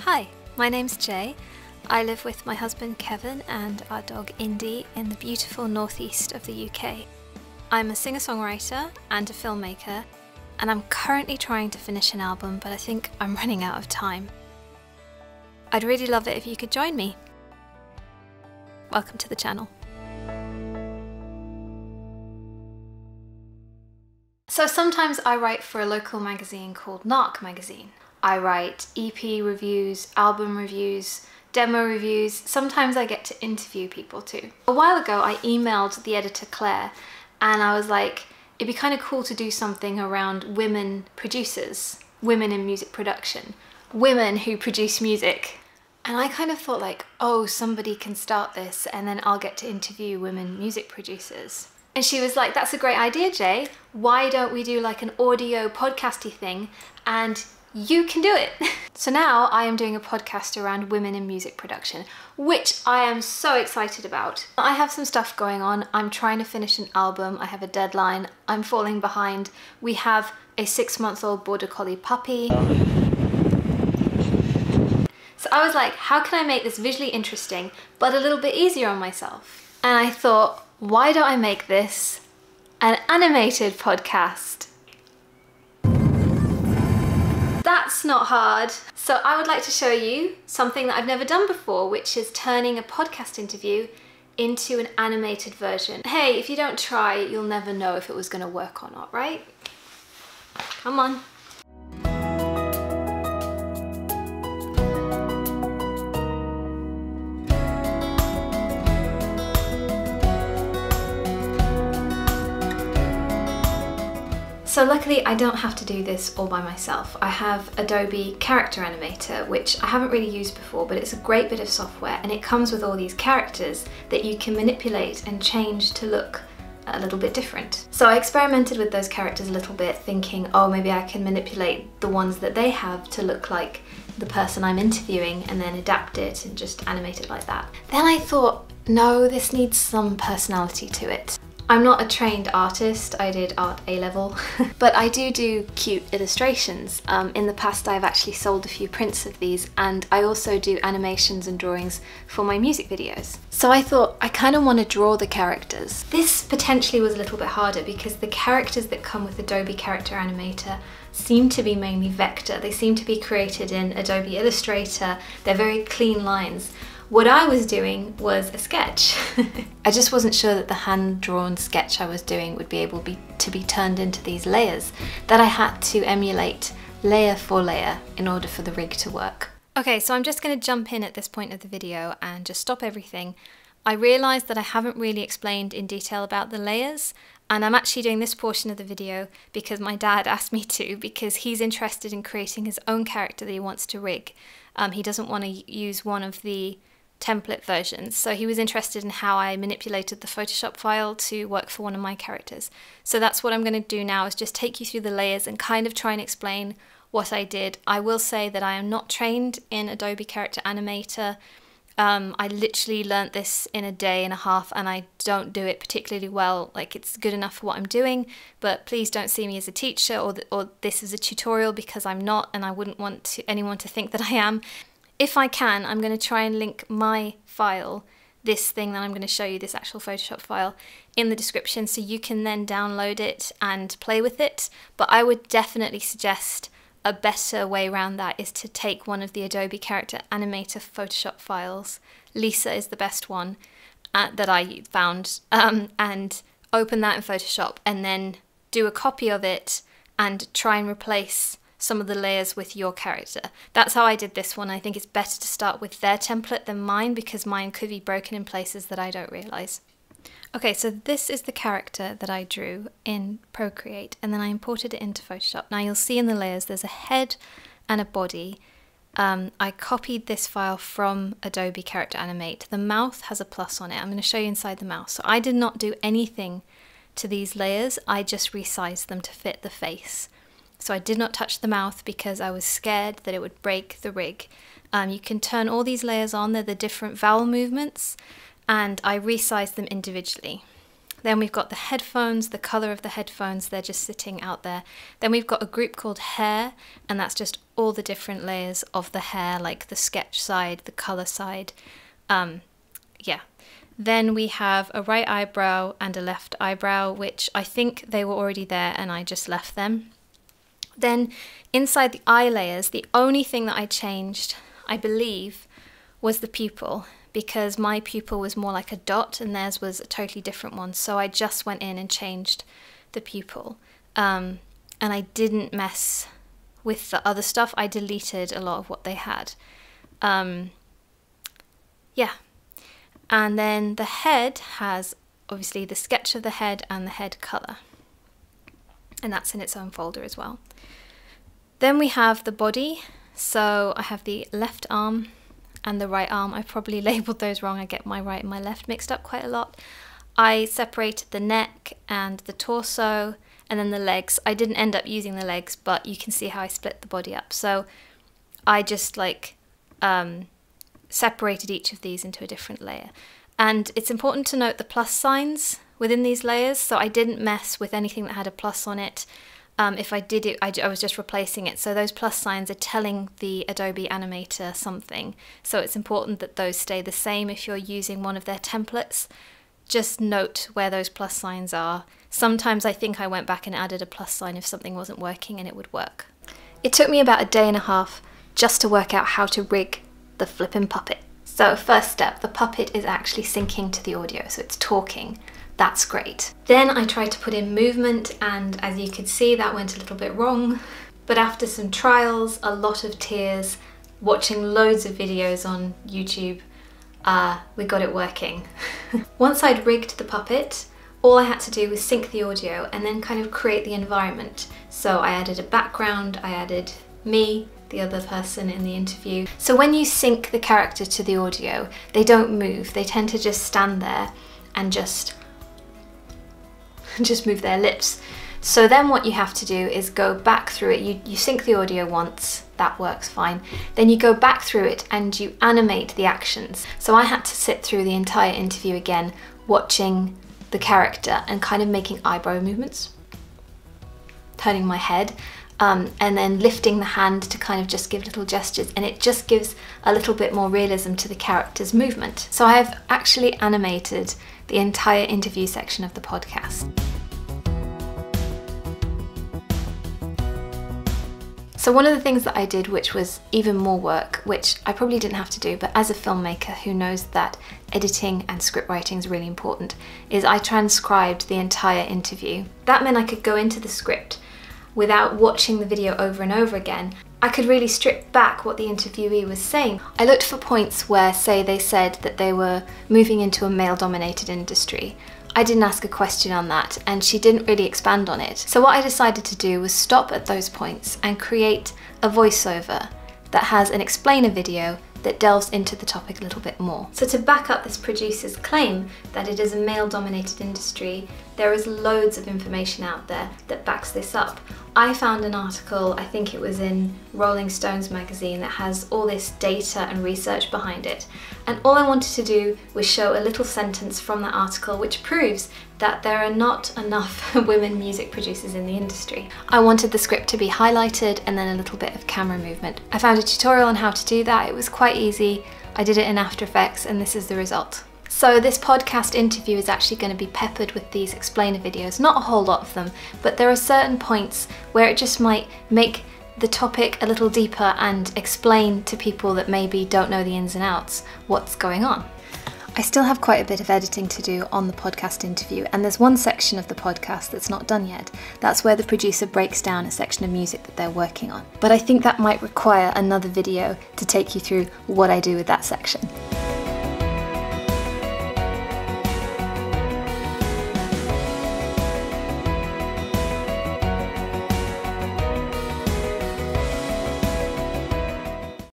Hi, my name's Jay. I live with my husband Kevin and our dog Indy in the beautiful northeast of the UK. I'm a singer-songwriter and a filmmaker, and I'm currently trying to finish an album, but I think I'm running out of time. I'd really love it if you could join me. Welcome to the channel. So sometimes I write for a local magazine called Narc magazine. I write EP reviews, album reviews, demo reviews. Sometimes I get to interview people too. A while ago I emailed the editor Claire and I was like, it'd be kind of cool to do something around women producers, women in music production, women who produce music. And I kind of thought like, oh, somebody can start this and then I'll get to interview women music producers. And she was like, that's a great idea, Jay. Why don't we do like an audio podcasty thing and you can do it. So now I am doing a podcast around women in music production, which I am so excited about. I have some stuff going on. I'm trying to finish an album. I have a deadline. I'm falling behind. We have a 6-month-old border collie puppy. So I was like, how can I make this visually interesting, but a little bit easier on myself? And I thought, why don't I make this an animated podcast? That's not hard. So I would like to show you something that I've never done before, which is turning a podcast interview into an animated version. Hey, if you don't try, you'll never know if it was going to work or not, right? Come on. So luckily I don't have to do this all by myself. I have Adobe Character Animator, which I haven't really used before, but it's a great bit of software and it comes with all these characters that you can manipulate and change to look a little bit different. So I experimented with those characters a little bit, thinking, oh, maybe I can manipulate the ones that they have to look like the person I'm interviewing and then adapt it and just animate it like that. Then I thought, no, this needs some personality to it. I'm not a trained artist, I did art A-level, but I do cute illustrations. In the past I've actually sold a few prints of these, and I also do animations and drawings for my music videos. So I thought, I kind of want to draw the characters. This potentially was a little bit harder because the characters that come with Adobe Character Animator seem to be mainly vector. They seem to be created in Adobe Illustrator. They're very clean lines. What I was doing was a sketch. I just wasn't sure that the hand-drawn sketch I was doing would be able to be turned into these layers that I had to emulate layer for layer in order for the rig to work. Okay, so I'm just going to jump in at this point of the video and just stop everything. I realised that I haven't really explained in detail about the layers, and I'm actually doing this portion of the video because my dad asked me to, because he's interested in creating his own character that he wants to rig. He doesn't want to use one of the template versions, so he was interested in how I manipulated the Photoshop file to work for one of my characters. So that's what I'm going to do now, is just take you through the layers and kind of try and explain what I did. I will say that I am not trained in Adobe Character Animator. I literally learnt this in a day and a half and I don't do it particularly well. Like, it's good enough for what I'm doing, but please don't see me as a teacher or this is a tutorial, because I'm not, and I wouldn't want anyone to think that I am. If I can, I'm going to try and link my file, this thing that I'm going to show you, this actual Photoshop file, in the description so you can then download it and play with it. But I would definitely suggest a better way around that is to take one of the Adobe Character Animator Photoshop files. Lisa is the best one that I found, and open that in Photoshop and then do a copy of it and try and replace some of the layers with your character. That's how I did this one. I think it's better to start with their template than mine, because mine could be broken in places that I don't realise. Okay, so this is the character that I drew in Procreate, and then I imported it into Photoshop. Now you'll see in the layers there's a head and a body. I copied this file from Adobe Character Animate. The mouth has a plus on it. I'm going to show you inside the mouth. So I did not do anything to these layers, I just resized them to fit the face. So I did not touch the mouth because I was scared that it would break the rig. You can turn all these layers on, they're the different vowel movements, and I resized them individually. Then we've got the headphones, the color of the headphones, they're just sitting out there. Then we've got a group called hair, and that's just all the different layers of the hair, like the sketch side, the color side. Yeah. Then we have a right eyebrow and a left eyebrow, which I think they were already there and I just left them. Then inside the eye layers, the only thing that I changed, I believe, was the pupil, because my pupil was more like a dot and theirs was a totally different one. So I just went in and changed the pupil. And I didn't mess with the other stuff. I deleted a lot of what they had. Yeah. And then the head has obviously the sketch of the head and the head color. And that's in its own folder as well. Then we have the body. So I have the left arm and the right arm. I probably labeled those wrong. I get my right and my left mixed up quite a lot. I separated the neck and the torso and then the legs. I didn't end up using the legs, but you can see how I split the body up. So I just like separated each of these into a different layer. And it's important to note the plus signs within these layers. So I didn't mess with anything that had a plus on it. If I did it, I was just replacing it. So those plus signs are telling the Adobe Animator something. So it's important that those stay the same if you're using one of their templates. Just note where those plus signs are. Sometimes I think I went back and added a plus sign if something wasn't working and it would work. It took me about a day and a half just to work out how to rig the flippin' puppet. So first step, the puppet is actually syncing to the audio, so it's talking. That's great. Then I tried to put in movement, and as you could see, that went a little bit wrong. But after some trials, a lot of tears, watching loads of videos on YouTube, we got it working. Once I'd rigged the puppet, all I had to do was sync the audio and then kind of create the environment. So I added a background, I added me, the other person in the interview. So when you sync the character to the audio, they don't move. They tend to just stand there and just move their lips. So then what you have to do is go back through it. You sync the audio once, that works fine. Then you go back through it and you animate the actions. So I had to sit through the entire interview again, watching the character and kind of making eyebrow movements, turning my head, and then lifting the hand to kind of just give little gestures, and it just gives a little bit more realism to the character's movement. So I have actually animated the entire interview section of the podcast. So one of the things that I did, which was even more work, which I probably didn't have to do, but as a filmmaker who knows that editing and script writing is really important, is I transcribed the entire interview. That meant I could go into the script without watching the video over and over again. I could really strip back what the interviewee was saying. I looked for points where, say, they said that they were moving into a male-dominated industry. I didn't ask a question on that, and she didn't really expand on it. So what I decided to do was stop at those points and create a voiceover that has an explainer video that delves into the topic a little bit more. So to back up this producer's claim that it is a male-dominated industry, there is loads of information out there that backs this up. I found an article, I think it was in Rolling Stones magazine, that has all this data and research behind it. And all I wanted to do was show a little sentence from that article which proves that there are not enough women music producers in the industry. I wanted the script to be highlighted and then a little bit of camera movement. I found a tutorial on how to do that. It was quite easy. I did it in After Effects and this is the result. So this podcast interview is actually going to be peppered with these explainer videos, not a whole lot of them, but there are certain points where it just might make the topic a little deeper and explain to people that maybe don't know the ins and outs what's going on. I still have quite a bit of editing to do on the podcast interview, and there's one section of the podcast that's not done yet. That's where the producer breaks down a section of music that they're working on. But I think that might require another video to take you through what I do with that section.